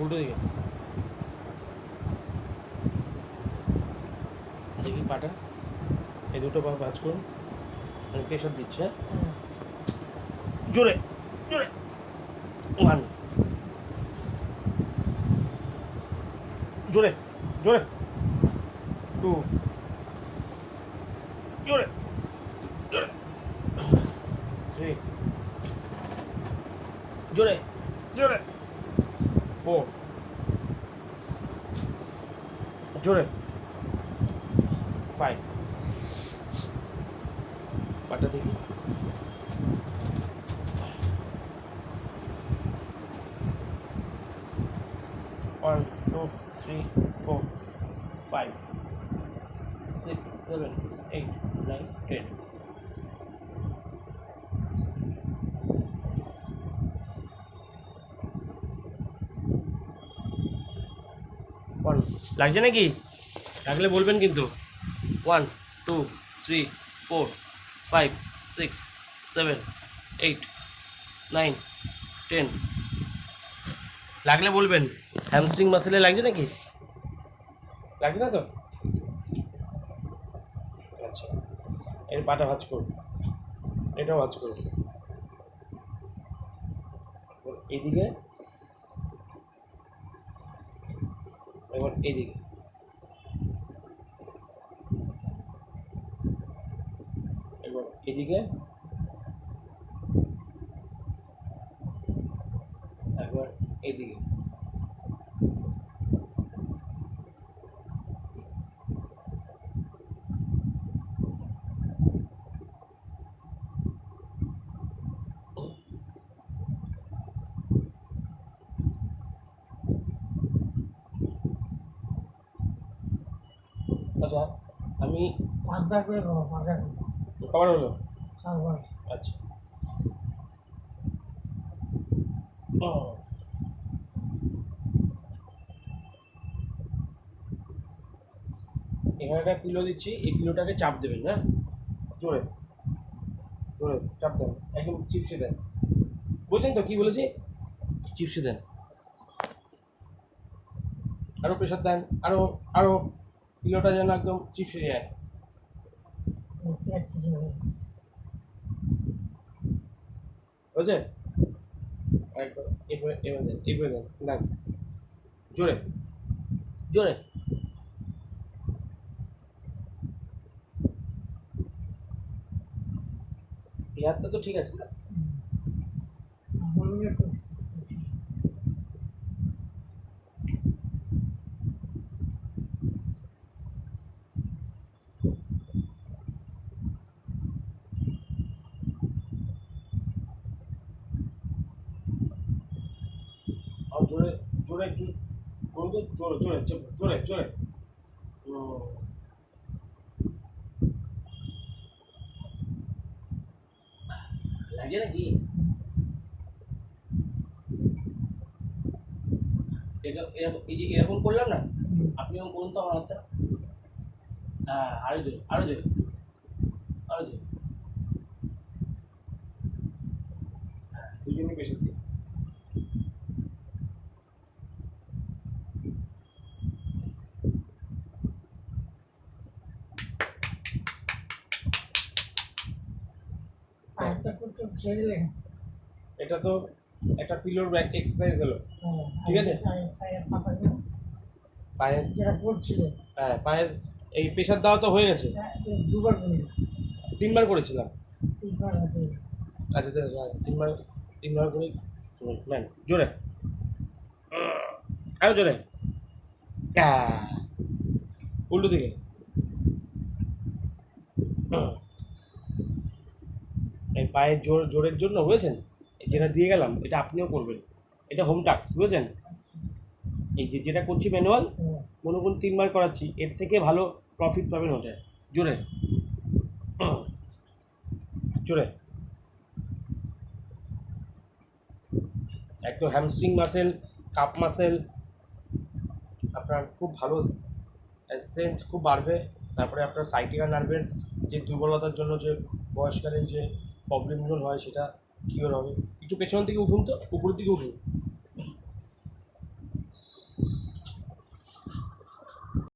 উল্টো দিকে দেখি পাটা, এই দুটো পা ভাঁজ করুন, আমি প্রেশার দিচ্ছি। হ্যাঁ, জোরে জোরে, 1, জোরে জোরে, 2, জোরে জোরে, 3, জোরে জোরে, 4, জোরে, 5, পাটা দেখি, 1, 2, 3, 4, 5, 6, 7, 8, 9, 10. লাগছে নাকি? লাগলে বলবেন কিন্তু। 1, 2, 3, 4, 5, 6, 7, 8, 9, 10. লাগলে বলবেন। হ্যামস্ট্রিং মাসেলে লাগছে নাকি? লাগছে না তো? আচ্ছা, এর পাটা ভাঁজ করুন, এটাও ভাঁজ করুন, এইদিকে, এবার এইদিকে, এবার এদিকে, একবার এদিকে, আচ্ছা আমি পাঁচবার করে খাবো, পাঁচবার কবার হলো? 4বার। আচ্ছা, এখানে একটা পিলো দিচ্ছি, এই পিলোটাকে চাপ দেবেন। না জোরে জোরে চাপ দেন, একদম চিপসে দেন, বুঝলেন তো কি বলেছি? চিপসে দেন, আরও প্রেশার দেন, আরও আরও, পিলোটা যেন একদম চিপসে যায়। দেখতে যাচ্ছি সেভাবে। বুঝছেন? একদম এবারে এবার দেন, এবারে দেন, দেন জোরে জোরে। এই হাতটা তো ঠিক আছে না? বলুন একটু। আর জোরে জোরে একটু বলুন তো, জোরে জোরে জোরে জোরে। লাগে নাকি? এটা এরকম, এই যে এরকম করলাম না, আপনি এরকম করুন তো আমার হাতটা। হ্যাঁ, আরো জোরে আরো জোরে আরো জোরে। হ্যাঁ, দুজনই প্রেশার দিন। পাঁচটা করতে ছেড়ে দিলে। এটা তো একটা পিলোর ব্যাক এক্সারসাইজ হলো, ঠিক আছে? পায়ের পাতাগুলো পায়ের, যেটা পড়ছিলে, হ্যাঁ পায়ের এই প্রেশার দেওয়া তো হয়ে গেছে, দুবার করে 3বার করেছিলাম। 3বার হবে। আচ্ছা ঠিক আছে, 3বার 3বার করে নেন জোরে, আরো জোরে, উল্টো দিকে। এই পায়ের জোরের জন্য বুঝেছেন, যেটা দিয়ে গেলাম এটা আপনিও করবেন, এটা হোম টাস্ক বুঝেছেন। এই যে যেটা করছি ম্যানুয়াল, মনে করুন 3বার করাচ্ছি, এর থেকে ভালো প্রফিট পাবেন ওটা। জোরে জোরে, একদম হ্যামস্ট্রিং মাসেল, কাপ মাসেল আপনার খুব ভালো স্ট্রেংথ খুব বাড়বে। তারপরে আপনার সাইটিকা নার্ভের যে দুর্বলতার জন্য যে বয়সকালীন যে প্রবলেমগুলো হয় সেটা কিওর হবে। একটু পেছন থেকে উঠুন তো, উপরের দিকে উঠুন,